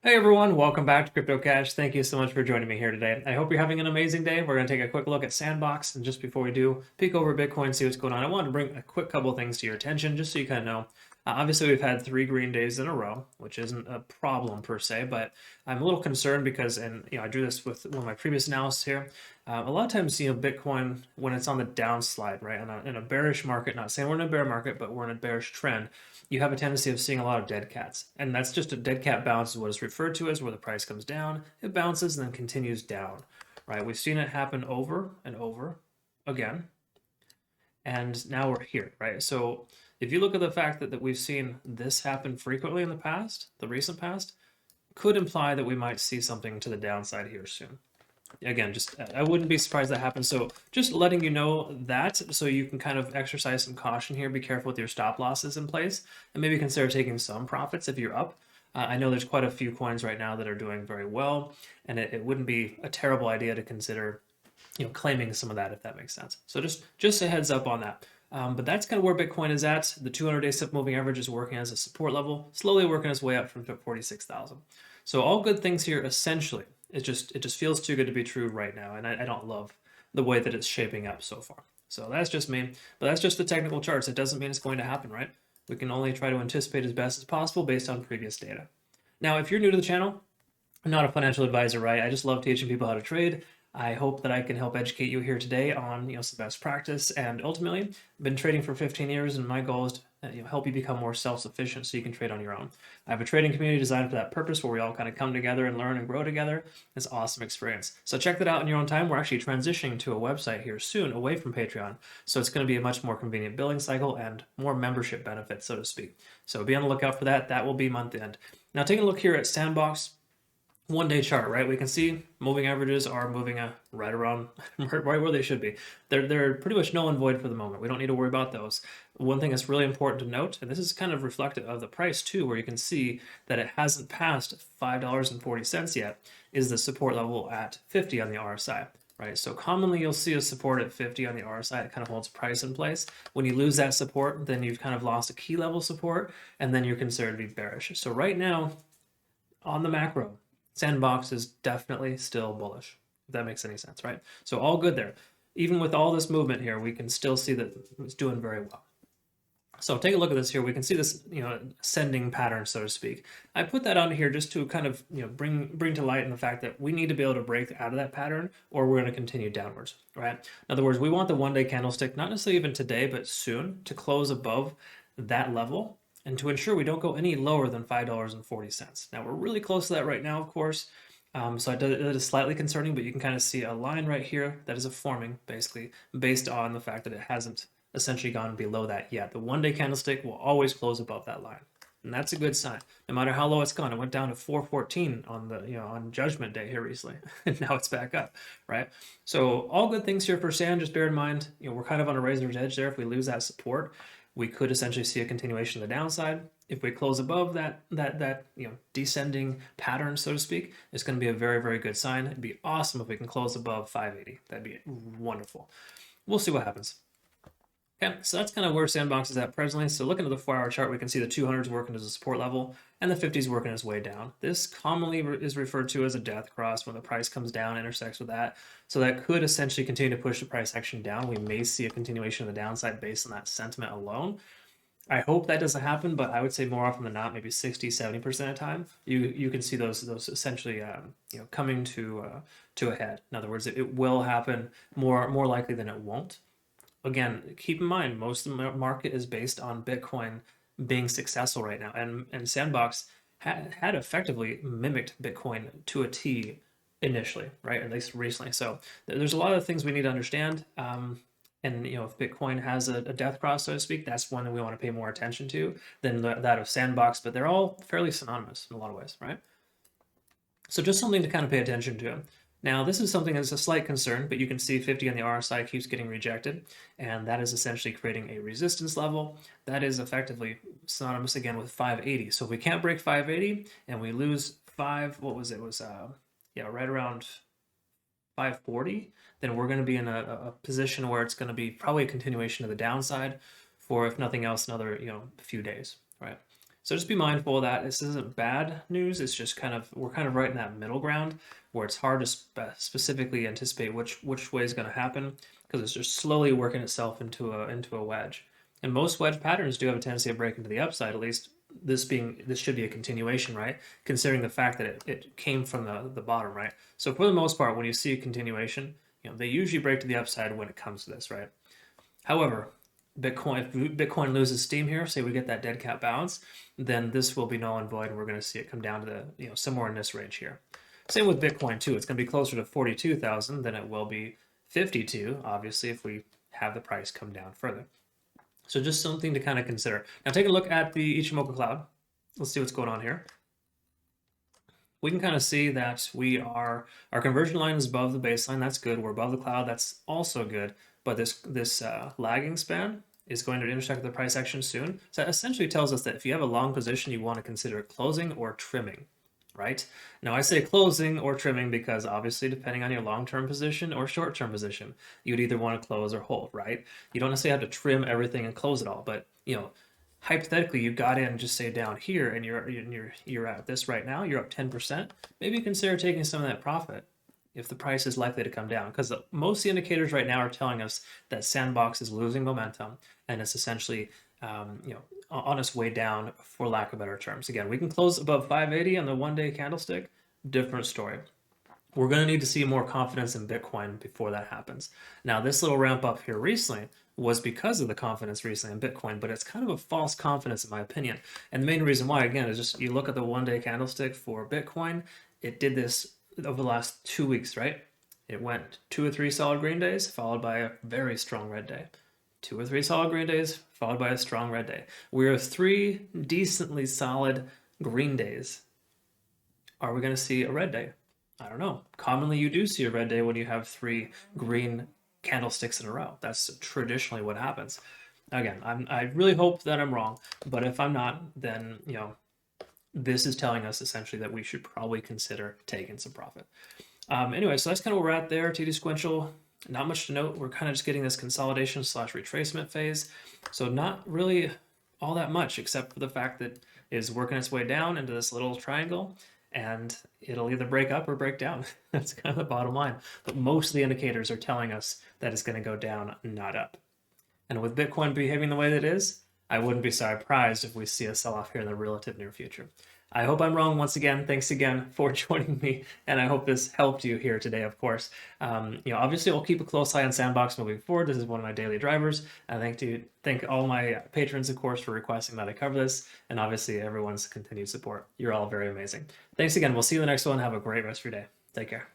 Hey everyone, welcome back to CryptoCache. Thank you so much for joining me here today. I hope you're having an amazing day. We're going to take a quick look at Sandbox, and just before we do, peek over Bitcoin, see what's going on. I wanted to bring a quick couple of things to your attention, just so you kind of know. Obviously, we've had 3 green days in a row, which isn't a problem per se, but I'm a little concerned because, and I drew this with one of my previous analysis here. A lot of times, Bitcoin when it's on the downslide, right, in a bearish market, not saying we're in a bear market, but we're in a bearish trend, you have a tendency of seeing a lot of dead cats. And that's just a dead cat bounce is what is referred to as, where the price comes down, it bounces and then continues down, right? We've seen it happen over and over again. And now we're here, right? So if you look at the fact that we've seen this happen frequently in the past, the recent past, could imply that we might see something to the downside here soon. Again, just I wouldn't be surprised that happens. So just letting you know that, so you can kind of exercise some caution here. Be careful with your stop losses in place, and maybe consider taking some profits if you're up. I know there's quite a few coins right now that are doing very well, and it wouldn't be a terrible idea to consider, claiming some of that, if that makes sense. So just a heads up on that. But that's kind of where Bitcoin is at. The 200-day simple moving average is working as a support level, slowly working its way up from 46,000. So all good things here essentially. It just feels too good to be true right now, and I don't love the way that it's shaping up so far. So that's just me, but that's just the technical charts. It doesn't mean it's going to happen, right? We can only try to anticipate as best as possible based on previous data. Now, if you're new to the channel, I'm not a financial advisor, right? I just love teaching people how to trade. I hope that I can help educate you here today on some best practice, and ultimately, I've been trading for 15 years, and my goal is to help you become more self-sufficient so you can trade on your own. I have a trading community designed for that purpose, where we all kind of come together and learn and grow together. It's an awesome experience. So check that out in your own time. We're actually transitioning to a website here soon, away from Patreon. So it's going to be a much more convenient billing cycle and more membership benefits, so to speak. So be on the lookout for that. That will be month end. Now, taking a look here at Sandbox. 1 day chart, right? We can see moving averages are moving right around right where they should be. They're pretty much null and void for the moment. We don't need to worry about those. One thing that's really important to note, and this is kind of reflective of the price too, where you can see that it hasn't passed $5.40 yet, is the support level at 50 on the RSI. Right, so commonly you'll see a support at 50 on the RSI. It kind of holds price in place. When you lose that support, then you've kind of lost a key level support, and then you're considered to be bearish. So right now, on the macro, Sandbox is definitely still bullish, if that makes any sense, right? So all good there. Even with all this movement here, we can still see that it's doing very well. So take a look at this here. We can see this, ascending pattern, so to speak. I put that on here just to kind of, bring to light in the fact that we need to be able to break out of that pattern, or we're going to continue downwards, right? In other words, we want the 1 day candlestick, not necessarily even today, but soon, to close above that level, and to ensure we don't go any lower than $5.40. Now, we're really close to that right now, of course. So it is slightly concerning, but you can kind of see a line right here that is forming, basically, based on the fact that it hasn't essentially gone below that yet. The 1 day candlestick will always close above that line. And that's a good sign. No matter how low it's gone, it went down to 414 on the on Judgment Day here recently, and now it's back up, right? So all good things here for Sand. Just bear in mind, we're kind of on a razor's edge there. If we lose that support, we could essentially see a continuation of the downside. If we close above that descending pattern, so to speak, it's going to be a very, very good sign. It'd be awesome if we can close above 580. That'd be wonderful. We'll see what happens. Okay, so that's kind of where Sandbox is at presently. So looking at the 4-hour chart, we can see the 200s working as a support level and the 50s working its way down. This commonly is referred to as a death cross. When the price comes down, intersects with that. So that could essentially continue to push the price action down. We may see a continuation of the downside based on that sentiment alone. I hope that doesn't happen, but I would say more often than not, maybe 60-70% of the time, you can see those essentially coming to a head. In other words, it will happen more likely than it won't. Again, keep in mind, most of the market is based on Bitcoin being successful right now, and Sandbox had effectively mimicked Bitcoin to a T initially, right? At least recently. So there's a lot of things we need to understand. And if Bitcoin has a death cross, so to speak, that's one that we want to pay more attention to than that of Sandbox. But they're all fairly synonymous in a lot of ways, right? So just something to kind of pay attention to. Now, this is something that's a slight concern, but you can see 50 on the RSI keeps getting rejected, and that is essentially creating a resistance level. That is effectively synonymous again with 580. So if we can't break 580 and we lose what was it? It was right around 540, then we're going to be in a position where it's going to be probably a continuation of the downside for, if nothing else, another few days, right? So just be mindful of that. This isn't bad news. It's just we're kind of right in that middle ground where it's hard to specifically anticipate which way is going to happen because it's just slowly working itself into a wedge. And most wedge patterns do have a tendency to break into the upside. At least this should be a continuation, right? Considering the fact that it came from the bottom, right? So for the most part, when you see a continuation, they usually break to the upside when it comes to this, right? However, if Bitcoin loses steam here, say we get that dead cat bounce, then this will be null and void, and we're going to see it come down to somewhere in this range here. Same with Bitcoin too. It's going to be closer to 42,000 than it will be 52, obviously, if we have the price come down further. So just something to kind of consider. Now take a look at the Ichimoku cloud. Let's see what's going on here. We can kind of see that our conversion line is above the baseline. That's good. We're above the cloud. That's also good. But this lagging span is going to intersect the price action soon. So that essentially tells us that if you have a long position, you want to consider closing or trimming, right? Now I say closing or trimming because obviously depending on your long-term position or short-term position, you'd either want to close or hold, right? You don't necessarily have to trim everything and close it all, but hypothetically you got in just say down here and you're at this right now, you're up 10%, maybe consider taking some of that profit if the price is likely to come down, because most of the indicators right now are telling us that Sandbox is losing momentum and it's essentially on its way down, for lack of better terms. Again, we can close above 580 on the one-day candlestick, different story. We're going to need to see more confidence in Bitcoin before that happens. Now, this little ramp up here recently was because of the confidence recently in Bitcoin, but it's kind of a false confidence in my opinion. And the main reason why, again, is just you look at the one-day candlestick for Bitcoin, it did this over the last 2 weeks, right? It went 2 or 3 solid green days, followed by a very strong red day. 2 or 3 solid green days, followed by a strong red day. We have 3 decently solid green days. Are we going to see a red day? I don't know. Commonly, you do see a red day when you have 3 green candlesticks in a row. That's traditionally what happens. Again, I really hope that I'm wrong, but if I'm not, then this is telling us essentially that we should probably consider taking some profit. Anyway, so that's kind of where we're at there. TD Sequential, not much to note. We're kind of just getting this consolidation / retracement phase. So not really all that much, except for the fact that it is working its way down into this little triangle, and it'll either break up or break down. That's kind of the bottom line. But most of the indicators are telling us that it's going to go down, not up. And with Bitcoin behaving the way that it is, I wouldn't be surprised if we see a sell-off here in the relative near future. I hope I'm wrong once again. Thanks again for joining me, and I hope this helped you here today, of course. Obviously, I'll keep a close eye on Sandbox moving forward. This is one of my daily drivers. I thank all my patrons, of course, for requesting that I cover this, and obviously everyone's continued support. You're all very amazing. Thanks again. We'll see you in the next one. Have a great rest of your day. Take care.